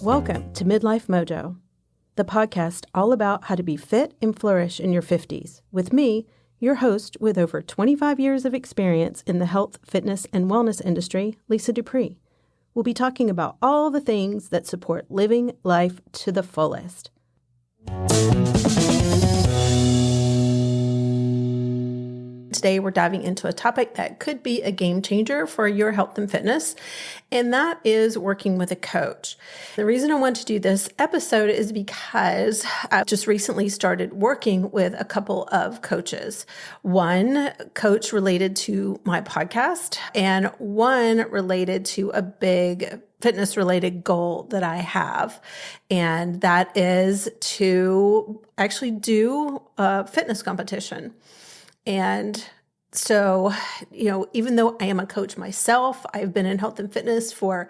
Welcome to Midlife Mojo, the podcast all about how to be fit and flourish in your 50s, with me, your host with over 25 years of experience in the health, fitness, and wellness industry, Lisa DuPree. We'll be talking about all the things that support living life to the fullest. Today, we're diving into a topic that could be a game changer for your health and fitness, and that is working with a coach. The reason I want to do this episode is because I just recently started working with a couple of coaches. One coach related to my podcast, and one related to a big fitness related goal that I have. And that is to actually do a fitness competition. And so, even though I am a coach myself, I've been in health and fitness for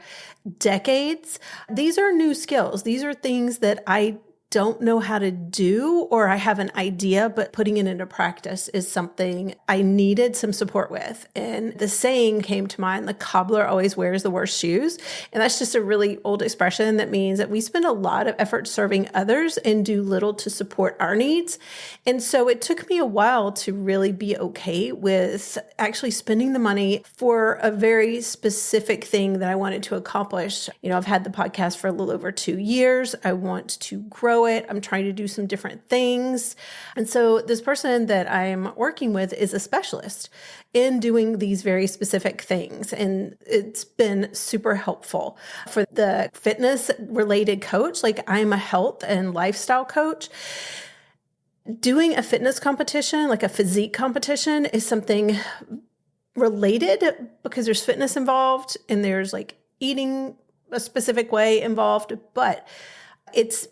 decades. These are new skills. These are things that I don't know how to do, or I have an idea, but putting it into practice is something I needed some support with. And the saying came to mind, the cobbler always wears the worst shoes. And that's just a really old expression that means that we spend a lot of effort serving others and do little to support our needs. And so it took me a while to really be okay with actually spending the money for a very specific thing that I wanted to accomplish. I've had the podcast for a little over 2 years. I want to grow it. I'm trying to do some different things. And so this person that I'm working with is a specialist in doing these very specific things. And it's been super helpful. For the fitness related coach, like I'm a health and lifestyle coach, doing a fitness competition, like a physique competition, is something related because there's fitness involved and there's like eating a specific way involved, but it's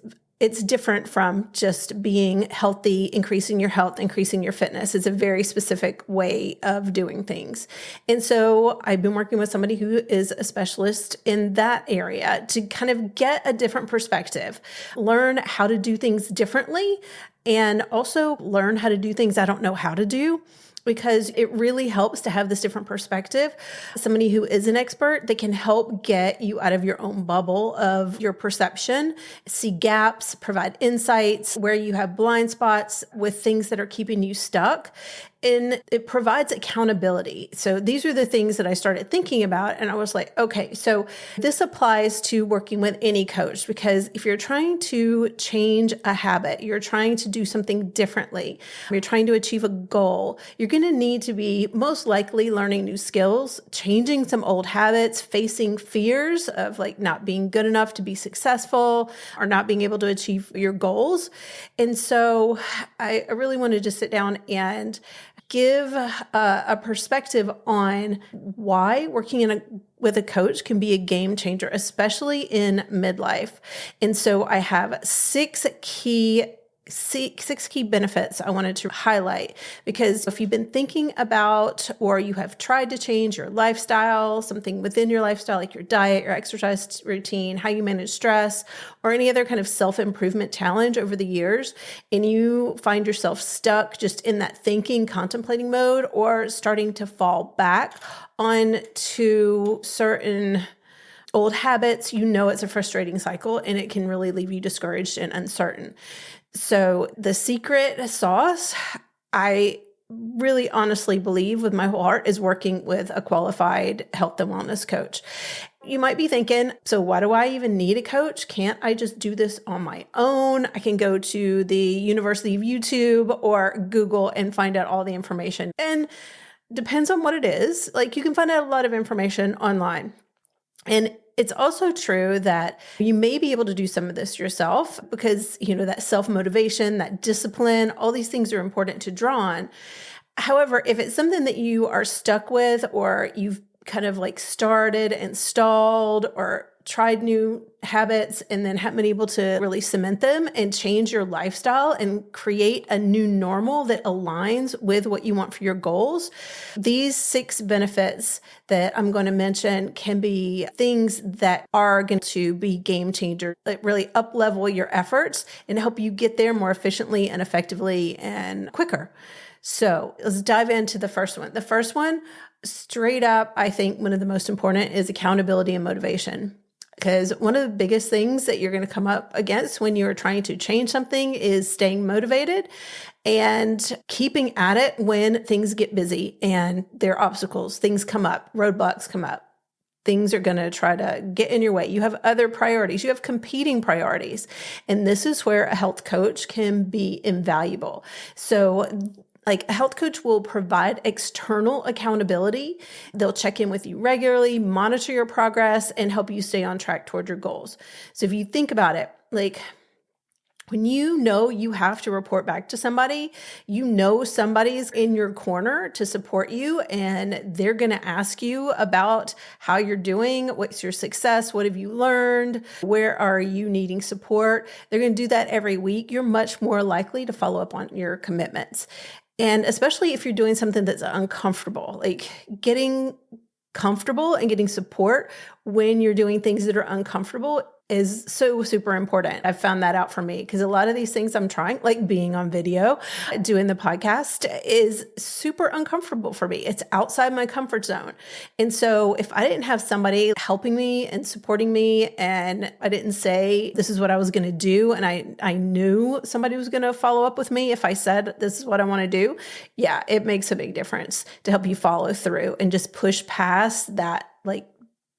different from just being healthy, increasing your health, increasing your fitness. It's a very specific way of doing things. And so I've been working with somebody who is a specialist in that area to kind of get a different perspective, learn how to do things differently, and also learn how to do things I don't know how to do, because it really helps to have this different perspective. Somebody who is an expert that can help get you out of your own bubble of your perception, see gaps, provide insights where you have blind spots with things that are keeping you stuck. And it provides accountability. So these are the things that I started thinking about. And I was like, okay, so this applies to working with any coach, because if you're trying to change a habit, you're trying to do something differently, you're trying to achieve a goal, you're going to need to be most likely learning new skills, changing some old habits, facing fears of like not being good enough to be successful or not being able to achieve your goals. And so I really wanted to sit down and give a perspective on why working with a coach can be a game changer, especially in midlife. And so I have six key benefits I wanted to highlight, because if you've been thinking about, or you have tried to change your lifestyle, something within your lifestyle, like your diet, your exercise routine, how you manage stress, or any other kind of self-improvement challenge over the years, and you find yourself stuck just in that thinking, contemplating mode, or starting to fall back onto certain old habits, it's a frustrating cycle and it can really leave you discouraged and uncertain. So the secret sauce, I really honestly believe with my whole heart, is working with a qualified health and wellness coach. You might be thinking, so why do I even need a coach? Can't I just do this on my own? I can go to the University of YouTube or Google and find out all the information. And depends on what it is. Like, you can find out a lot of information online. And it's also true that you may be able to do some of this yourself because, that self-motivation, that discipline, all these things are important to draw on. However, if it's something that you are stuck with, or you've kind of like started and stalled, or tried new habits and then haven't been able to really cement them and change your lifestyle and create a new normal that aligns with what you want for your goals, these 6 benefits that I'm going to mention can be things that are going to be game changers, that really up-level your efforts and help you get there more efficiently and effectively and quicker. So let's dive into the first one. The first one, straight up, I think one of the most important is accountability and motivation. Because one of the biggest things that you're going to come up against when you're trying to change something is staying motivated and keeping at it when things get busy and there are obstacles, things come up, roadblocks come up. Things are going to try to get in your way. You have other priorities. You have competing priorities. And this is where a health coach can be invaluable. So like a health coach will provide external accountability. They'll check in with you regularly, monitor your progress, and help you stay on track toward your goals. So if you think about it, like when you know you have to report back to somebody, you know somebody's in your corner to support you, and they're going to ask you about how you're doing, what's your success, what have you learned, where are you needing support. They're going to do that every week. You're much more likely to follow up on your commitments. And especially if you're doing something that's uncomfortable, like getting comfortable and getting support when you're doing things that are uncomfortable is so super important. I've found that out for me because a lot of these things I'm trying, like being on video, doing the podcast, is super uncomfortable for me. It's outside my comfort zone. And so if I didn't have somebody helping me and supporting me, and I didn't say this is what I was going to do, and I knew somebody was going to follow up with me if I said this is what I want to do, yeah, it makes a big difference to help you follow through and just push past that like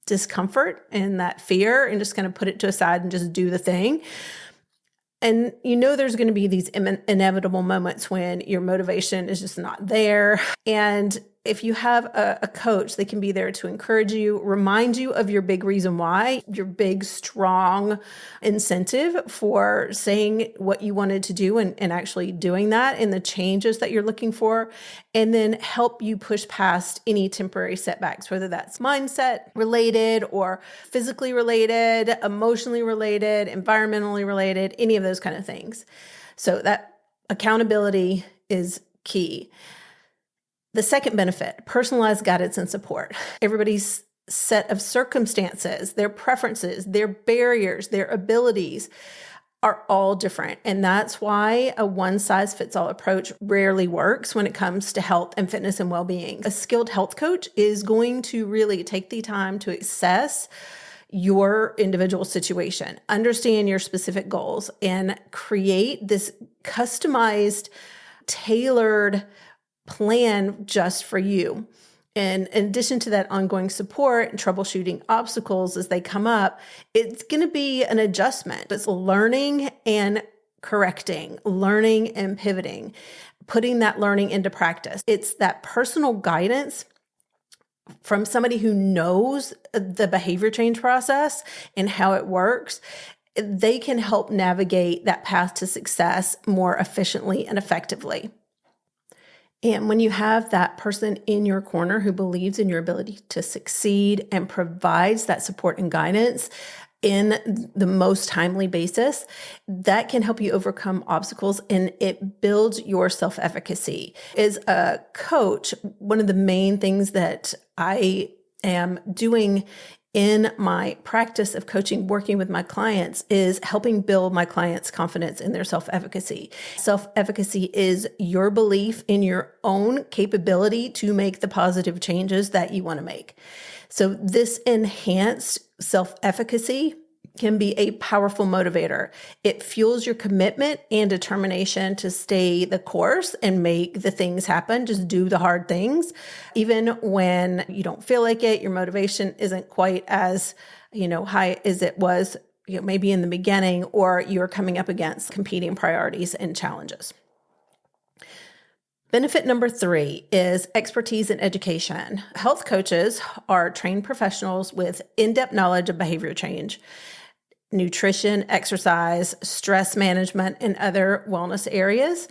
discomfort and that fear and just kind of put it to a side and just do the thing. And you know there's going to be these inevitable moments when your motivation is just not there. And if you have a coach, they can be there to encourage you, remind you of your big reason why, your big, strong incentive for saying what you wanted to do and actually doing that and the changes that you're looking for, and then help you push past any temporary setbacks, whether that's mindset related or physically related, emotionally related, environmentally related, any of those kind of things. So that accountability is key. The second benefit, personalized guidance and support. Everybody's set of circumstances, their preferences, their barriers, their abilities are all different. And that's why a one-size-fits-all approach rarely works when it comes to health and fitness and well-being. A skilled health coach is going to really take the time to assess your individual situation, understand your specific goals, and create this customized, tailored plan just for you. And in addition to that ongoing support and troubleshooting obstacles as they come up, it's going to be an adjustment. It's learning and correcting, learning and pivoting, putting that learning into practice. It's that personal guidance from somebody who knows the behavior change process and how it works. They can help navigate that path to success more efficiently and effectively. And when you have that person in your corner who believes in your ability to succeed and provides that support and guidance in the most timely basis, that can help you overcome obstacles and it builds your self-efficacy. As a coach, one of the main things that I am doing in my practice of coaching, working with my clients, is helping build my clients' confidence in their self-efficacy. Self-efficacy is your belief in your own capability to make the positive changes that you want to make. So this enhanced self-efficacy can be a powerful motivator. It fuels your commitment and determination to stay the course and make the things happen. Just do the hard things. Even when you don't feel like it, your motivation isn't quite as, high as it was, maybe in the beginning, or you're coming up against competing priorities and challenges. Benefit number 3 is expertise in education. Health coaches are trained professionals with in-depth knowledge of behavior change, nutrition, exercise, stress management, and other wellness areas.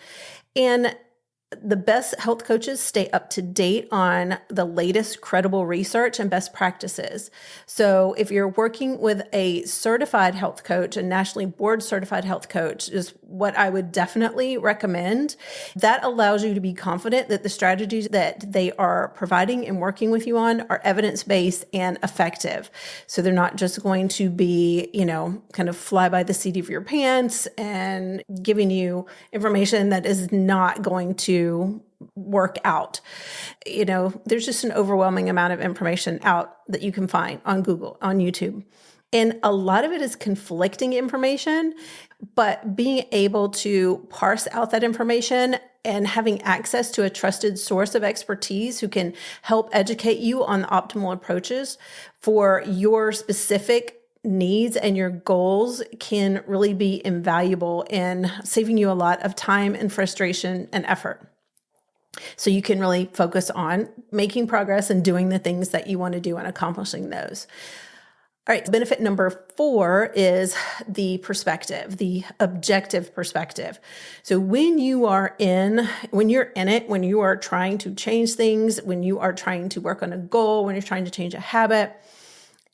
And the best health coaches stay up to date on the latest credible research and best practices. So if you're working with a certified health coach, a nationally board certified health coach is what I would definitely recommend. That allows you to be confident that the strategies that they are providing and working with you on are evidence-based and effective. So they're not just going to be, kind of fly by the seat of your pants and giving you information that is not going to work out. There's just an overwhelming amount of information out that you can find on Google, on YouTube. And a lot of it is conflicting information, but being able to parse out that information and having access to a trusted source of expertise who can help educate you on the optimal approaches for your specific needs and your goals can really be invaluable in saving you a lot of time and frustration and effort. So you can really focus on making progress and doing the things that you want to do and accomplishing those. All right, benefit number 4 is the perspective, the objective perspective. So when you're in it, when you are trying to change things, when you are trying to work on a goal, when you're trying to change a habit,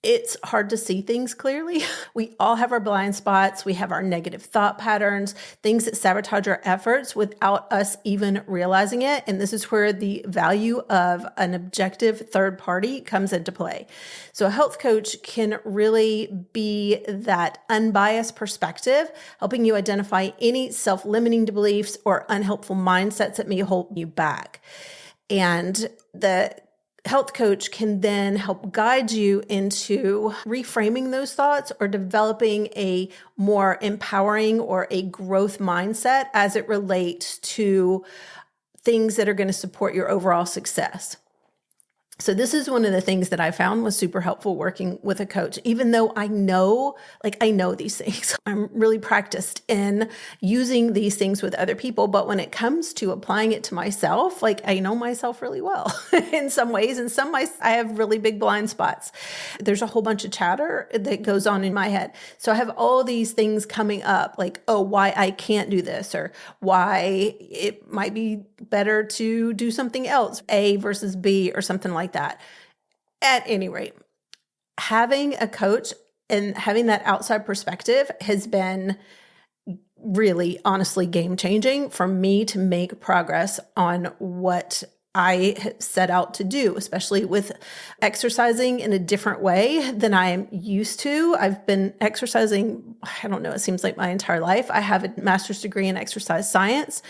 it's hard to see things clearly. We all have our blind spots. We have our negative thought patterns, things that sabotage our efforts without us even realizing it. And this is where the value of an objective third party comes into play. So a health coach can really be that unbiased perspective, helping you identify any self-limiting beliefs or unhelpful mindsets that may hold you back. And the health coach can then help guide you into reframing those thoughts or developing a more empowering or a growth mindset as it relates to things that are going to support your overall success. So this is one of the things that I found was super helpful working with a coach, even though I know these things. I'm really practiced in using these things with other people. But when it comes to applying it to myself, I know myself really well in some ways. In some ways, I have really big blind spots. There's a whole bunch of chatter that goes on in my head. So I have all these things coming up why I can't do this or why it might be better to do something else, A versus B or something like that. At any rate, having a coach and having that outside perspective has been really, honestly, game-changing for me to make progress on what I set out to do, especially with exercising in a different way than I'm used to. I've been exercising, I don't know, it seems like my entire life. I have a master's degree in exercise science.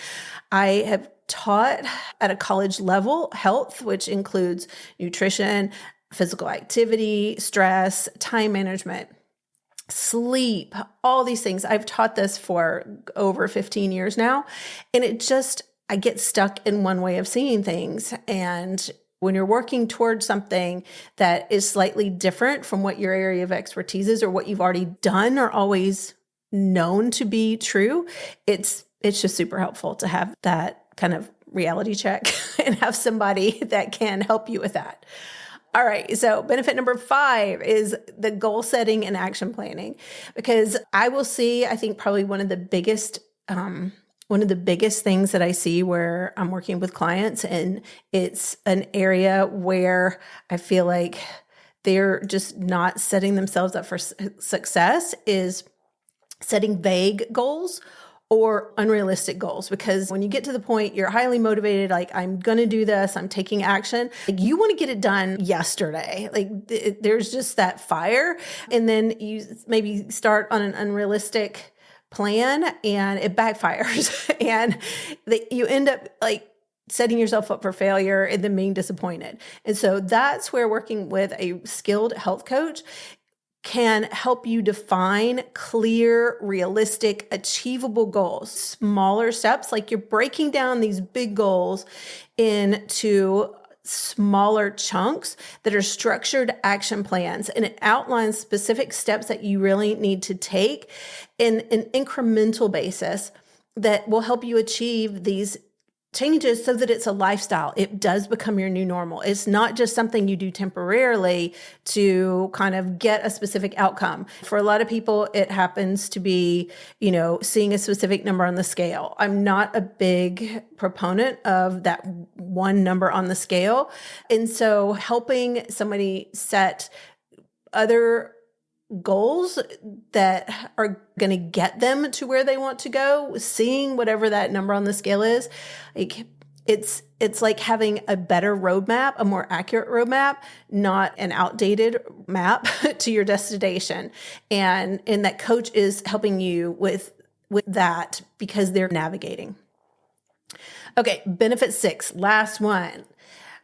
I have taught at a college level health, which includes nutrition, physical activity, stress, time management, sleep, all these things. I've taught this for over 15 years now. And I get stuck in one way of seeing things. And when you're working towards something that is slightly different from what your area of expertise is or what you've already done or always known to be true, it's just super helpful to have that kind of reality check and have somebody that can help you with that. All right. So benefit number 5 is the goal setting and action planning, because I think probably one of the biggest things that I see where I'm working with clients, and it's an area where I feel like they're just not setting themselves up for success, is setting vague goals or unrealistic goals. Because when you get to the point you're highly motivated, I'm going to do this, I'm taking action, you want to get it done yesterday. There's just that fire. And then you maybe start on an unrealistic plan and it backfires and you end up setting yourself up for failure and then being disappointed. And so that's where working with a skilled health coach can help you define clear, realistic, achievable goals, smaller steps. You're breaking down these big goals into smaller chunks that are structured action plans, and it outlines specific steps that you really need to take in an incremental basis that will help you achieve these changes so that it's a lifestyle. It does become your new normal. It's not just something you do temporarily to kind of get a specific outcome. For a lot of people, it happens to be, seeing a specific number on the scale. I'm not a big proponent of that one number on the scale. And so helping somebody set other goals that are going to get them to where they want to go, seeing whatever that number on the scale is, it's like having a better roadmap, a more accurate roadmap, not an outdated map to your destination. And that coach is helping you with that because they're navigating. Okay, benefit 6, last one.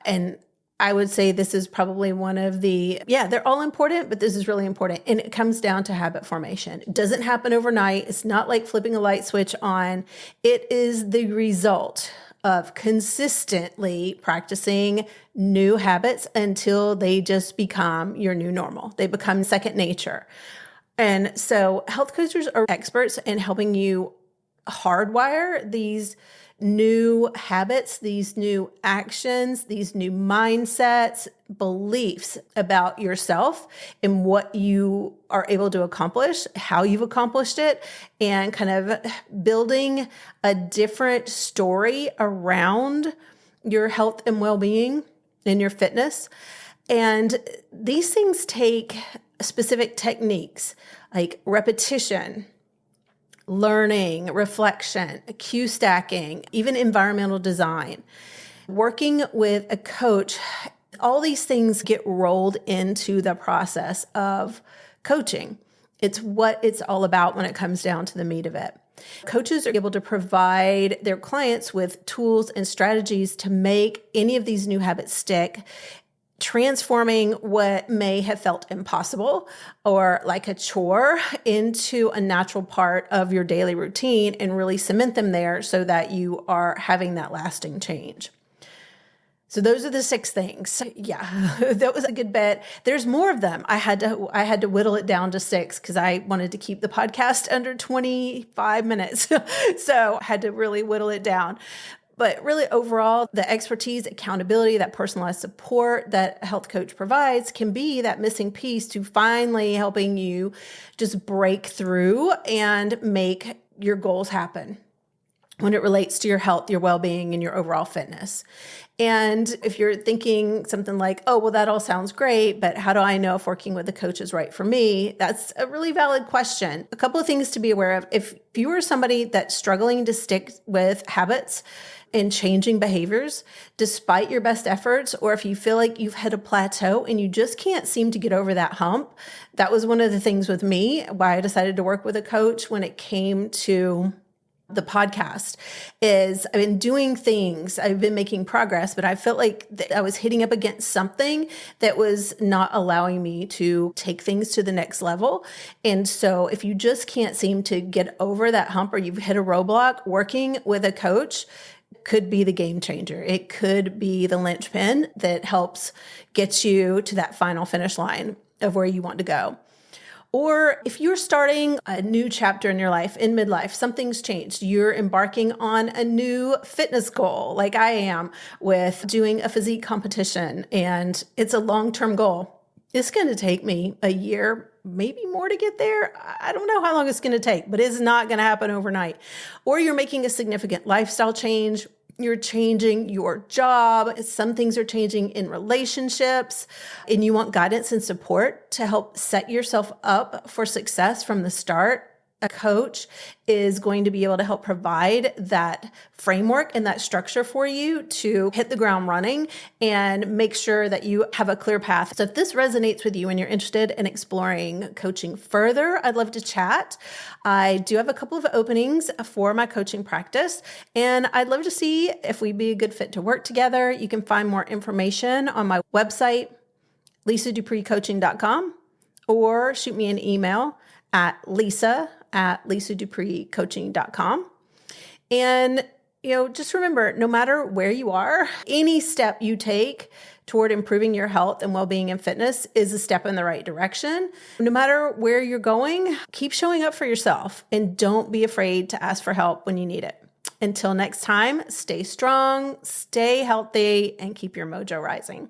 And I would say this is probably one of they're all important, but this is really important. And it comes down to habit formation. It doesn't happen overnight. It's not like flipping a light switch on. It is the result of consistently practicing new habits until they just become your new normal. They become second nature. And so health coaches are experts in helping you hardwire these new habits, these new actions, these new mindsets, beliefs about yourself and what you are able to accomplish, how you've accomplished it, and kind of building a different story around your health and well-being and your fitness. And these things take specific techniques like repetition, learning, reflection, cue stacking, even environmental design. Working with a coach, all these things get rolled into the process of coaching. It's what it's all about when it comes down to the meat of it. Coaches are able to provide their clients with tools and strategies to make any of these new habits stick, transforming what may have felt impossible or like a chore into a natural part of your daily routine and really cement them there so that you are having that lasting change. So those are the 6 things. Yeah, that was a good bit. There's more of them. I had to whittle it down to 6 because I wanted to keep the podcast under 25 minutes. So I had to really whittle it down. But really overall, the expertise, accountability, that personalized support that a health coach provides can be that missing piece to finally helping you just break through and make your goals happen when it relates to your health, your well-being, and your overall fitness. And if you're thinking something like, oh, well, that all sounds great, but how do I know if working with a coach is right for me? That's a really valid question. A couple of things to be aware of. If you are somebody that's struggling to stick with habits and changing behaviors despite your best efforts, or if you feel like you've hit a plateau and you just can't seem to get over that hump, that was one of the things with me, why I decided to work with a coach when it came to the podcast. Is I've been doing things, I've been making progress, but I felt like I was hitting up against something that was not allowing me to take things to the next level. And so if you just can't seem to get over that hump or you've hit a roadblock, working with a coach could be the game changer. It could be the linchpin that helps get you to that final finish line of where you want to go. Or if you're starting a new chapter in your life, in midlife, something's changed. You're embarking on a new fitness goal, like I am with doing a physique competition, and it's a long-term goal. It's going to take me a year, maybe more to get there. I don't know how long it's going to take, but it's not going to happen overnight. Or you're making a significant lifestyle change. You're changing your job. Some things are changing in relationships, and you want guidance and support to help set yourself up for success from the start. A coach is going to be able to help provide that framework and that structure for you to hit the ground running and make sure that you have a clear path. So if this resonates with you and you're interested in exploring coaching further, I'd love to chat. I do have a couple of openings for my coaching practice, and I'd love to see if we'd be a good fit to work together. You can find more information on my website, lisadupreecoaching.com, or shoot me an email at lisa@lisadupreecoaching.com. And, just remember, no matter where you are, any step you take toward improving your health and well-being and fitness is a step in the right direction. No matter where you're going, keep showing up for yourself and don't be afraid to ask for help when you need it. Until next time, stay strong, stay healthy, and keep your mojo rising.